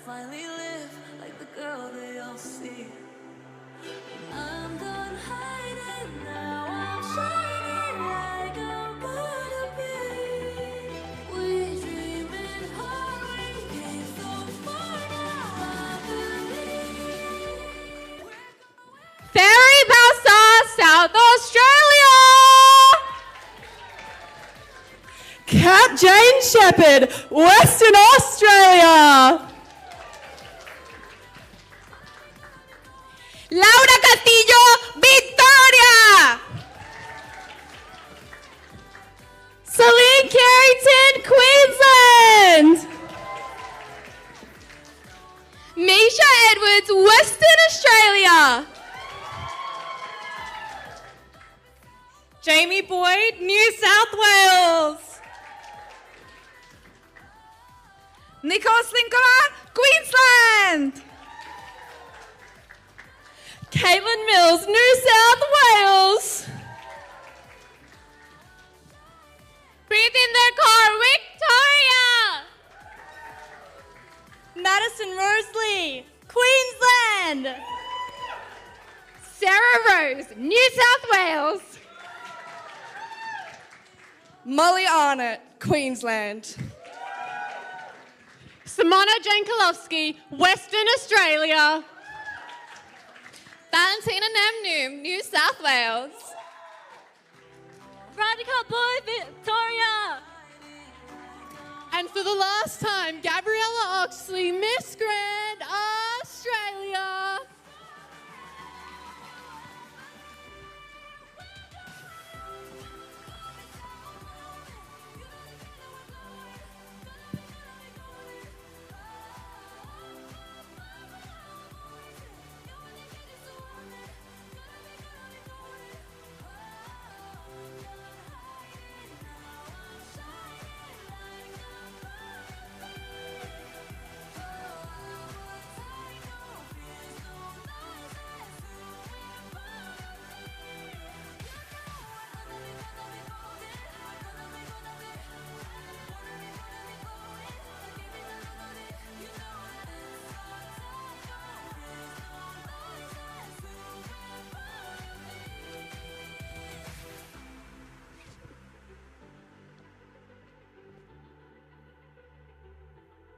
finally live like the girl they all see. I'm done hiding now, I'm shining like a butterfly. We dreamed hard, we came so far, now I believe. Fairy Balsa, South Australia! Cat Jane Shepherd, Western Australia. Laura Castillo, Victoria! Celine Carrington, Queensland. Mischa Edwards, Western Australia! Jamie Boyd, New South Wales. Nicole Slinkova, Queensland! Caitlin Mills, New South Wales. Breathe in their car, Victoria! Madison Rosalie, Queensland. Sarah Rose, New South Wales! Molly Arnott, Queensland. Simona Jankelowski, Western Australia! Valentina Namnoom, New South Wales! Radhika Boy, Victoria. And for the last time, Gabriella Oxley, Miss Grand Australia!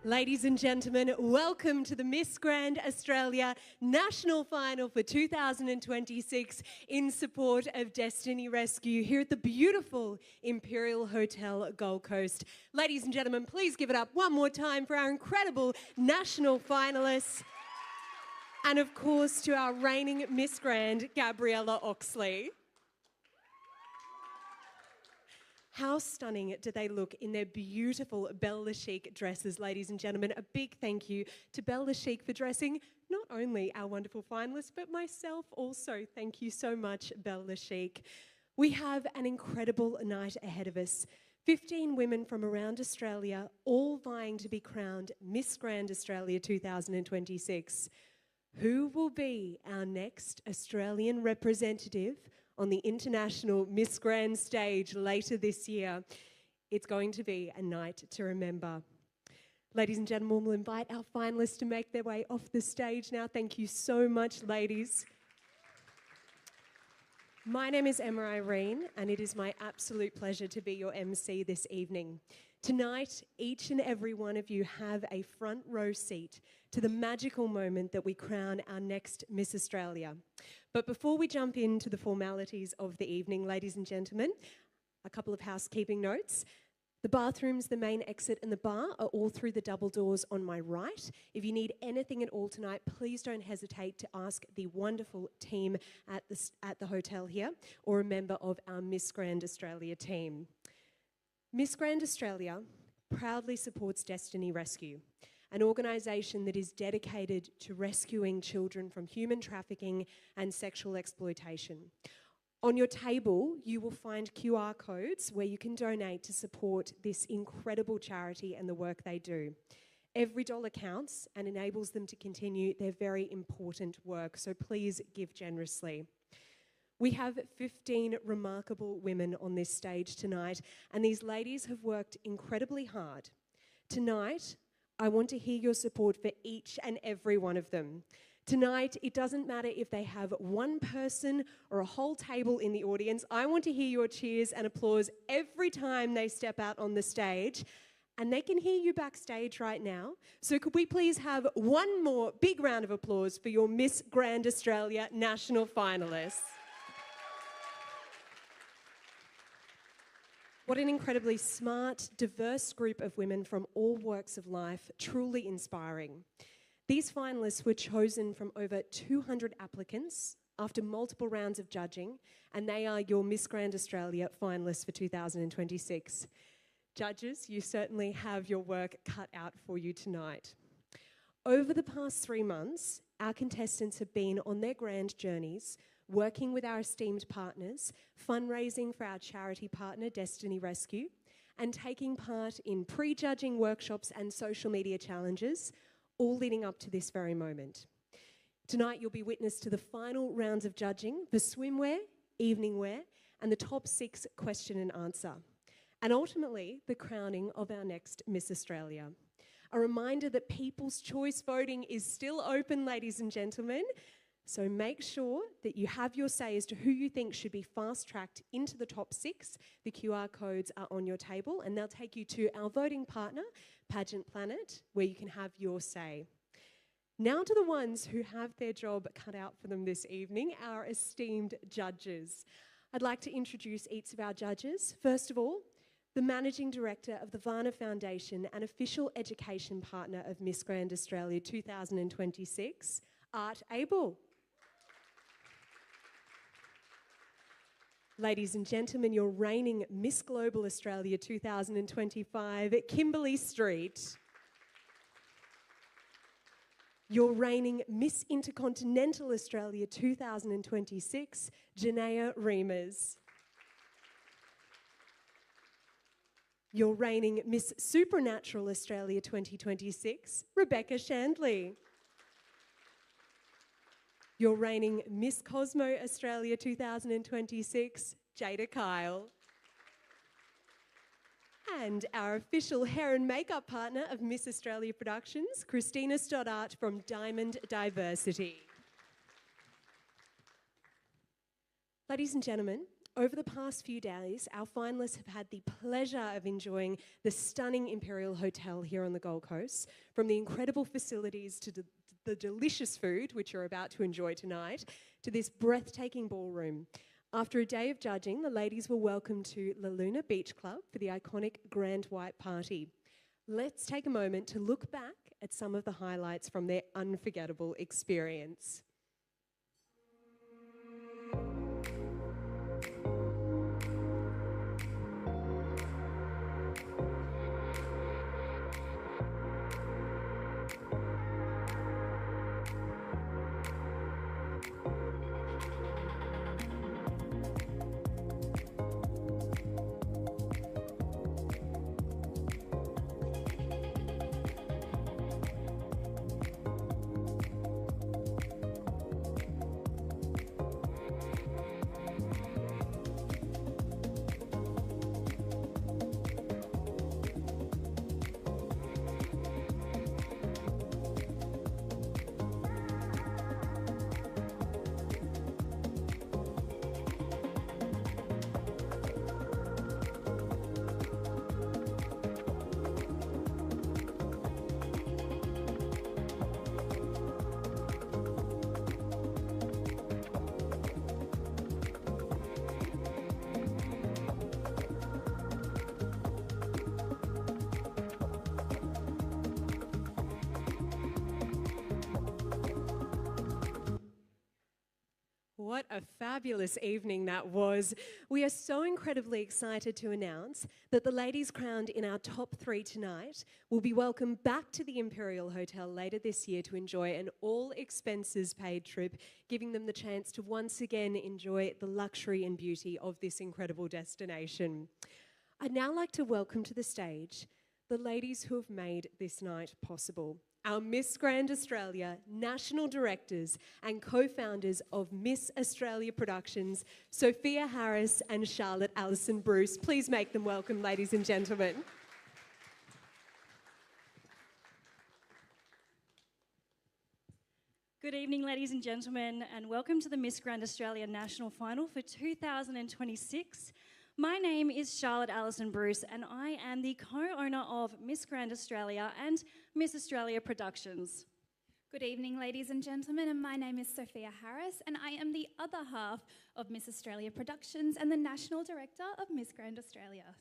Ladies and gentlemen, welcome to the Miss Grand Australia National Final for 2026 in support of Destiny Rescue here at the beautiful Imperial Hotel Gold Coast. Ladies and gentlemen, please give it up one more time for our incredible national finalists and of course to our reigning Miss Grand, Gabriella Oxley. How stunning do they look in their beautiful Belle Le Chic dresses, ladies and gentlemen. A big thank you to Belle Le Chic for dressing not only our wonderful finalists, but myself also. Thank you so much, Belle Le Chic. We have an incredible night ahead of us. 15 women from around Australia, all vying to be crowned Miss Grand Australia 2026. Who will be our next Australian representative on the international Miss Grand stage later this year? It's going to be a night to remember. Ladies and gentlemen, we'll invite our finalists to make their way off the stage now. Thank you so much, ladies. My name is Emma Irene, and it is my absolute pleasure to be your MC this evening. Tonight, each and every one of you have a front row seat to the magical moment that we crown our next Miss Australia. But before we jump into the formalities of the evening, ladies and gentlemen, a couple of housekeeping notes. The bathrooms, the main exit and the bar are all through the double doors on my right. If you need anything at all tonight, please don't hesitate to ask the wonderful team at the hotel here or a member of our Miss Grand Australia team. Miss Grand Australia proudly supports Destiny Rescue, an organisation that is dedicated to rescuing children from human trafficking and sexual exploitation. On your table, you will find QR codes where you can donate to support this incredible charity and the work they do. Every dollar counts and enables them to continue their very important work, so please give generously. We have 15 remarkable women on this stage tonight, and these ladies have worked incredibly hard. Tonight, I want to hear your support for each and every one of them. Tonight, it doesn't matter if they have one person or a whole table in the audience. I want to hear your cheers and applause every time they step out on the stage. And they can hear you backstage right now. So could we please have one more big round of applause for your Miss Grand Australia national finalists? What an incredibly smart, diverse group of women from all walks of life, truly inspiring. These finalists were chosen from over 200 applicants after multiple rounds of judging, and they are your Miss Grand Australia finalists for 2026. Judges, you certainly have your work cut out for you tonight. Over the past 3 months, our contestants have been on their grand journeys, working with our esteemed partners, fundraising for our charity partner, Destiny Rescue, and taking part in pre-judging workshops and social media challenges, all leading up to this very moment. Tonight, you'll be witness to the final rounds of judging for swimwear, evening wear, and the top 6 question and answer. And ultimately, the crowning of our next Miss Australia. A reminder that People's Choice voting is still open, ladies and gentlemen. So make sure that you have your say as to who you think should be fast-tracked into the top 6. The QR codes are on your table, and they'll take you to our voting partner, Pageant Planet, where you can have your say. Now to the ones who have their job cut out for them this evening, our esteemed judges. I'd like to introduce each of our judges. First of all, the Managing Director of the Varna Foundation and official education partner of Miss Grand Australia 2026, Art Abel. Ladies and gentlemen, your reigning Miss Global Australia 2025, Kimberly Street. Your reigning Miss Intercontinental Australia 2026, Janaea Reimers. Your reigning Miss Supernatural Australia 2026, Rebecca Shandley. Your reigning Miss Cosmo Australia 2026, Jada Kyle. And our official hair and makeup partner of Miss Australia Productions, Christina Stoddart from Diamond Diversity. Ladies and gentlemen, over the past few days, our finalists have had the pleasure of enjoying the stunning Imperial Hotel here on the Gold Coast, from the incredible facilities to the delicious food, which you're about to enjoy tonight, to this breathtaking ballroom. After a day of judging, the ladies were welcomed to La Luna Beach Club for the iconic Grand White Party. Let's take a moment to look back at some of the highlights from their unforgettable experience. What a fabulous evening that was. We are so incredibly excited to announce that the ladies crowned in our top 3 tonight will be welcomed back to the Imperial Hotel later this year to enjoy an all-expenses-paid trip, giving them the chance to once again enjoy the luxury and beauty of this incredible destination. I'd now like to welcome to the stage the ladies who have made this night possible. Our Miss Grand Australia National Directors and co-founders of Miss Australia Productions, Sophia Harris and Charlotte Allison Bruce. Please make them welcome, ladies and gentlemen. Good evening, ladies and gentlemen, and welcome to the Miss Grand Australia National Final for 2026. My name is Charlotte Allison Bruce, and I am the co-owner of Miss Grand Australia and Miss Australia Productions. Good evening, ladies and gentlemen, and my name is Sophia Harris, and I am the other half of Miss Australia Productions and the National Director of Miss Grand Australia.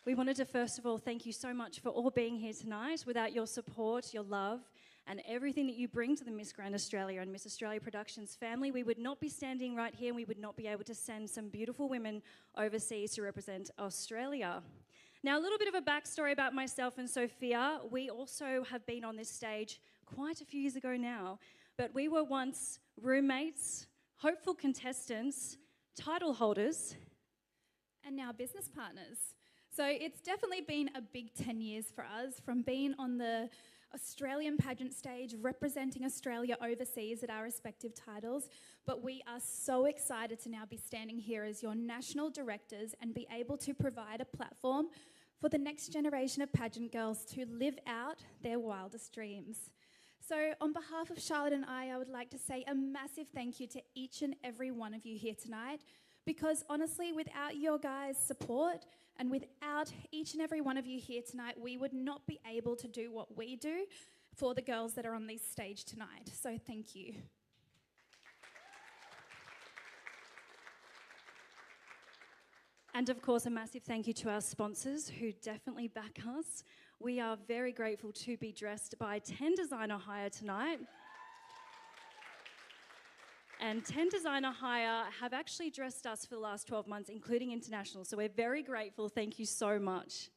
We wanted to first of all thank you so much for all being here tonight. Without your support, your love, and everything that you bring to the Miss Grand Australia and Miss Australia Productions family, we would not be standing right here and we would not be able to send some beautiful women overseas to represent Australia. Now, a little bit of a backstory about myself and Sophia. We also have been on this stage quite a few years ago now, but we were once roommates, hopeful contestants, title holders, And now business partners. So it's definitely been a big 10 years for us, from being on the Australian pageant stage, representing Australia overseas at our respective titles. But we are so excited to now be standing here as your national directors and be able to provide a platform for the next generation of pageant girls to live out their wildest dreams. So on behalf of Charlotte and I would like to say a massive thank you to each and every one of you here tonight, because honestly, without your guys' support and without each and every one of you here tonight, we would not be able to do what we do for the girls that are on this stage tonight. So thank you. and of course a massive thank you to our sponsors who definitely back us. We are very grateful to be dressed by 10 Designer Hire tonight. And 10 Designer Hire have actually dressed us for the last 12 months, including international. So we're very grateful. Thank you so much.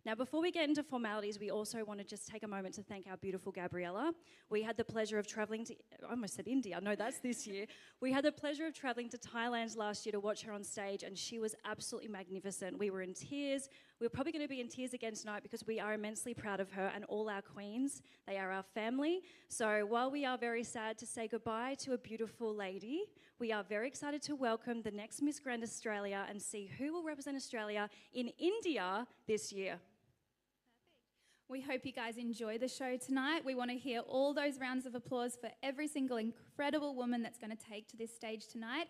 Now, before we get into formalities, we also want to just take a moment to thank our beautiful Gabriella. We had the pleasure of traveling to, I almost said India, no, that's this year. We had the pleasure of traveling to Thailand last year to watch her on stage, and she was absolutely magnificent. We were in tears. We're probably going to be in tears again tonight because we are immensely proud of her and all our queens. They are our family. So while we are very sad to say goodbye to a beautiful lady, we are very excited to welcome the next Miss Grand Australia and see who will represent Australia in India this year. We hope you guys enjoy the show tonight. We want to hear all those rounds of applause for every single incredible woman that's going to take to this stage tonight,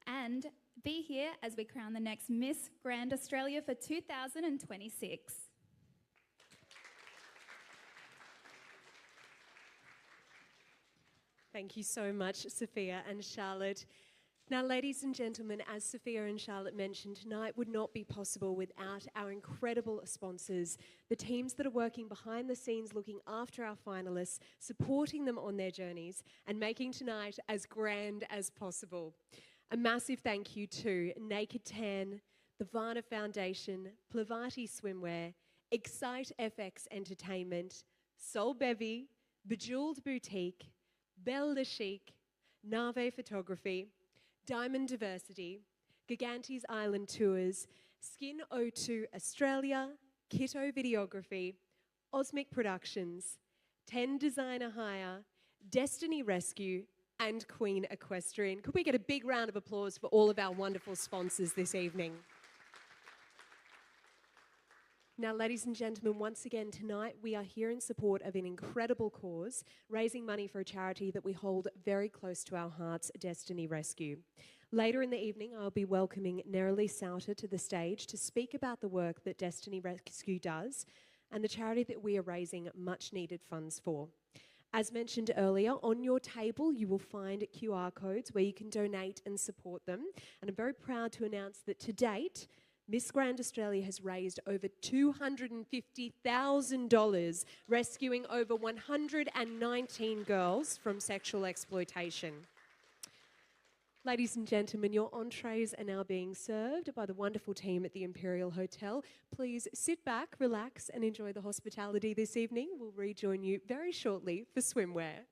and be here as we crown the next Miss Grand Australia for 2026. Thank you so much, Sophia and Charlotte. Now, ladies and gentlemen, as Sophia and Charlotte mentioned, tonight would not be possible without our incredible sponsors, the teams that are working behind the scenes, looking after our finalists, supporting them on their journeys, and making tonight as grand as possible. A massive thank you to Naked Tan, the Varna Foundation, Plavati Swimwear, Excite FX Entertainment, Sol Bevy, Bejeweled Boutique, Belle Le Chic, Nave Photography, Diamond Diversity, Gigantes Island Tours, Skin O2 Australia, Kito Videography, Osmic Productions, 10 Designer Hire, Destiny Rescue, and Queen Equestrian. Could we get a big round of applause for all of our wonderful sponsors this evening? Now, ladies and gentlemen, once again tonight we are here in support of an incredible cause, raising money for a charity that we hold very close to our hearts, Destiny Rescue. Later in the evening, I'll be welcoming Neroli Sauter to the stage to speak about the work that Destiny Rescue does and the charity that we are raising much needed funds for. As mentioned earlier, on your table you will find QR codes where you can donate and support them. And I'm very proud to announce that to date, Miss Grand Australia has raised over $250,000, rescuing over 119 girls from sexual exploitation. Ladies and gentlemen, your entrees are now being served by the wonderful team at the Imperial Hotel. Please sit back, relax, and enjoy the hospitality this evening. We'll rejoin you very shortly for swimwear.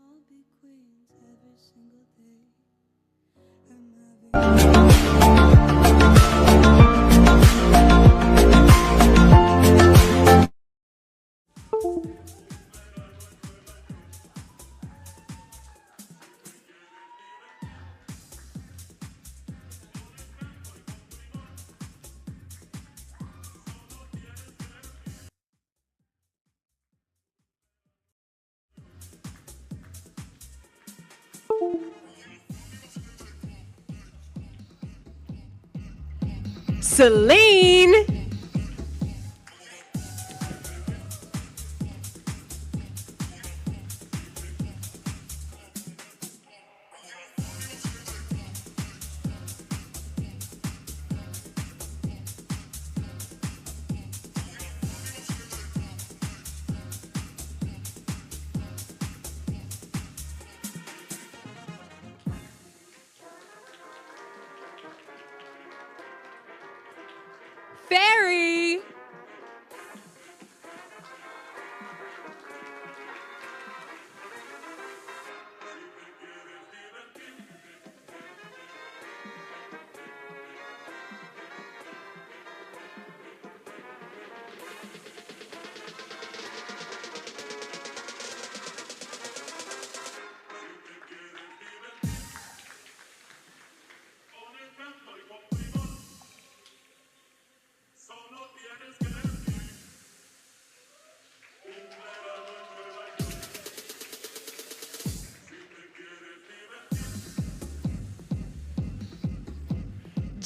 I'll be queens every single day. I'm having Celine. Fairy.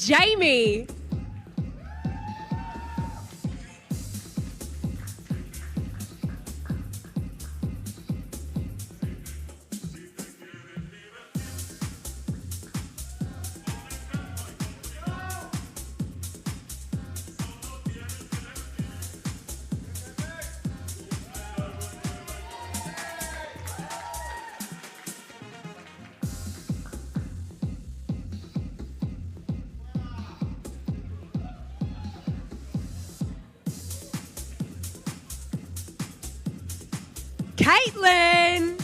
Jamie. Caitlin.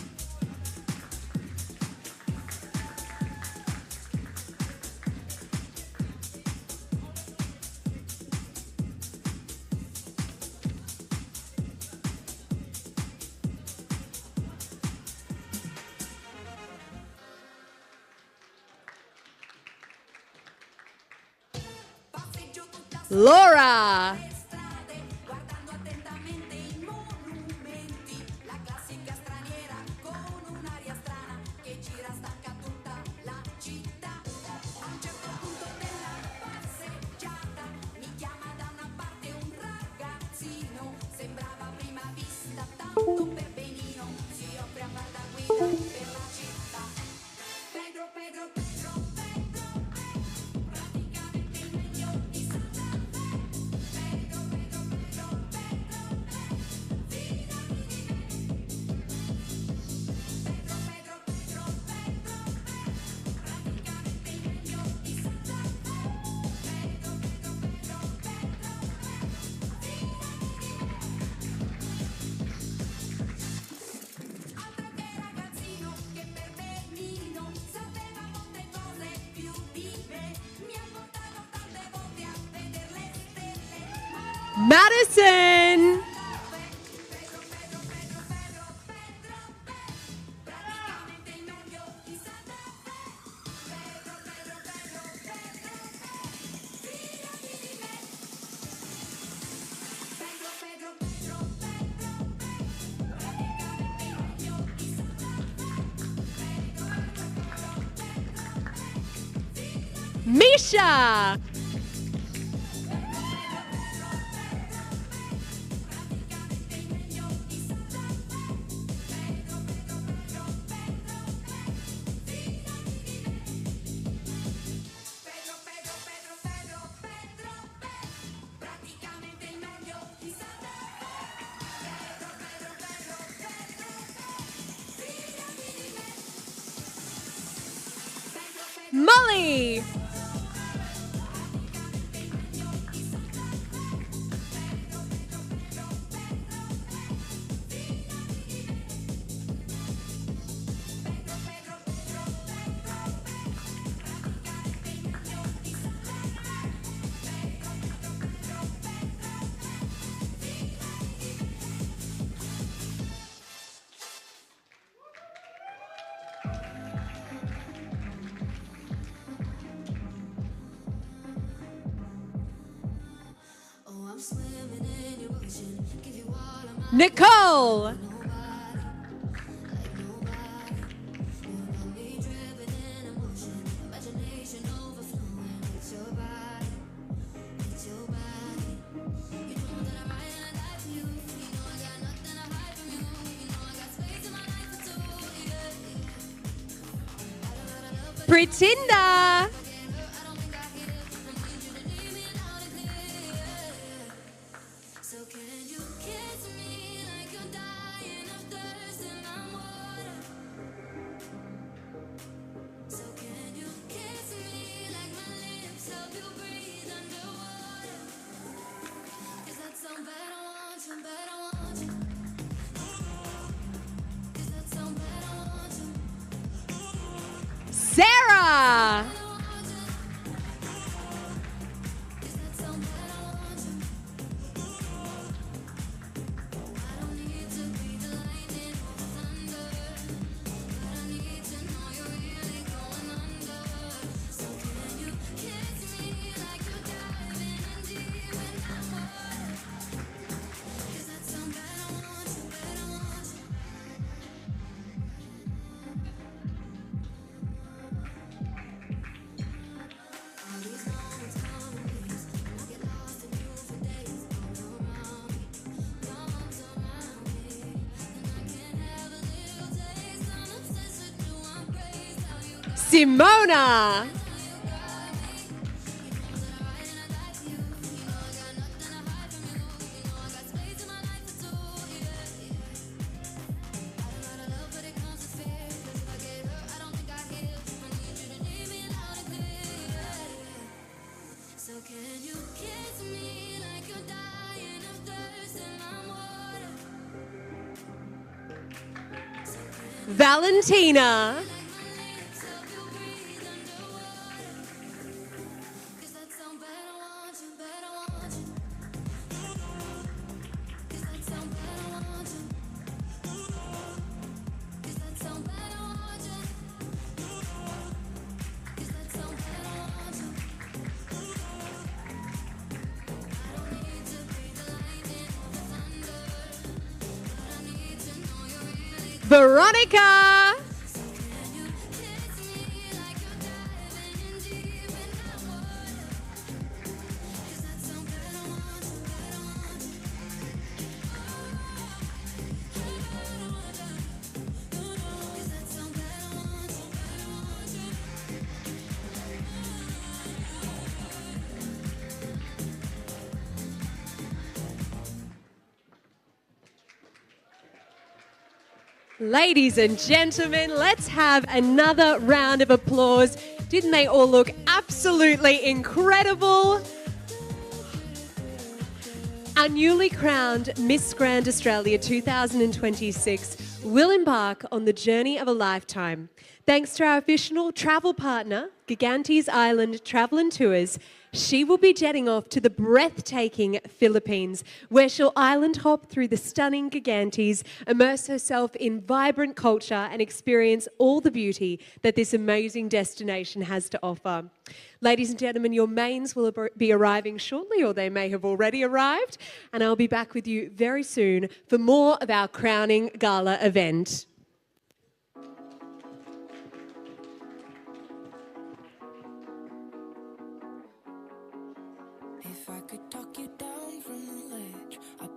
Laura. Madison. Mischa. Molly. Nicole. Pretinda. Sarah. Simona. Valentina. Veronica. Ladies and gentlemen, let's have another round of applause. Didn't they all look absolutely incredible? Our newly crowned Miss Grand Australia 2026 will embark on the journey of a lifetime. Thanks to our official travel partner, Gigantes Island Travel and Tours, she will be jetting off to the breathtaking Philippines, where she'll island hop through the stunning Gigantes, immerse herself in vibrant culture and experience all the beauty that this amazing destination has to offer. Ladies and gentlemen, your mains will be arriving shortly, or they may have already arrived, and I'll be back with you very soon for more of our crowning gala event. If I could talk you down from the ledge, I'd